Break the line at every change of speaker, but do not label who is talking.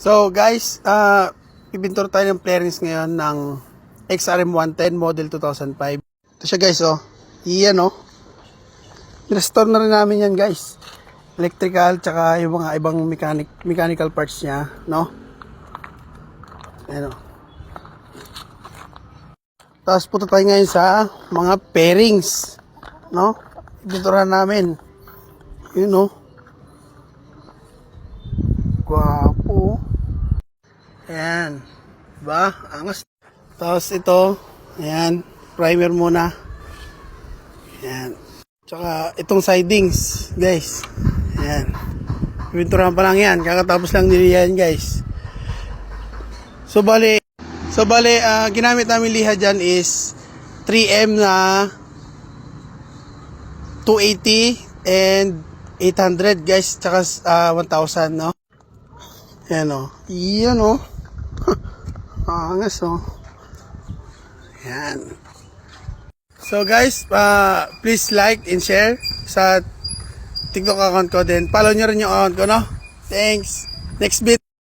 So guys, pipintura tayo ng fairings ngayon ng XRM 110 model 2005. Ito siya guys, oh. Iyan, oh. Restore na rin namin yan guys. Electrical, tsaka yung mga ibang mechanical parts niya, no? Ayan, oh. Tapos punta tayo ngayon sa mga fairings, no? Pipinturahan namin. Yun, oh. Gwapo. Ayan. Diba? Angas. Tapos ito, ayan, primer muna. Ayan. Tsaka itong sidings, guys. Ayan. Pinturahan pa lang yan. Kakatapos lang nila yan, guys. So bali, ginamit namin liha dyan is 3M na 280 and 800, guys. Tsaka 1,000, no? Ayan, o. Iyan, o. Angas, o. Ayan. So guys, please like and share sa TikTok account ko din. Follow nyo rin yung account ko, no? Thanks. Next bit.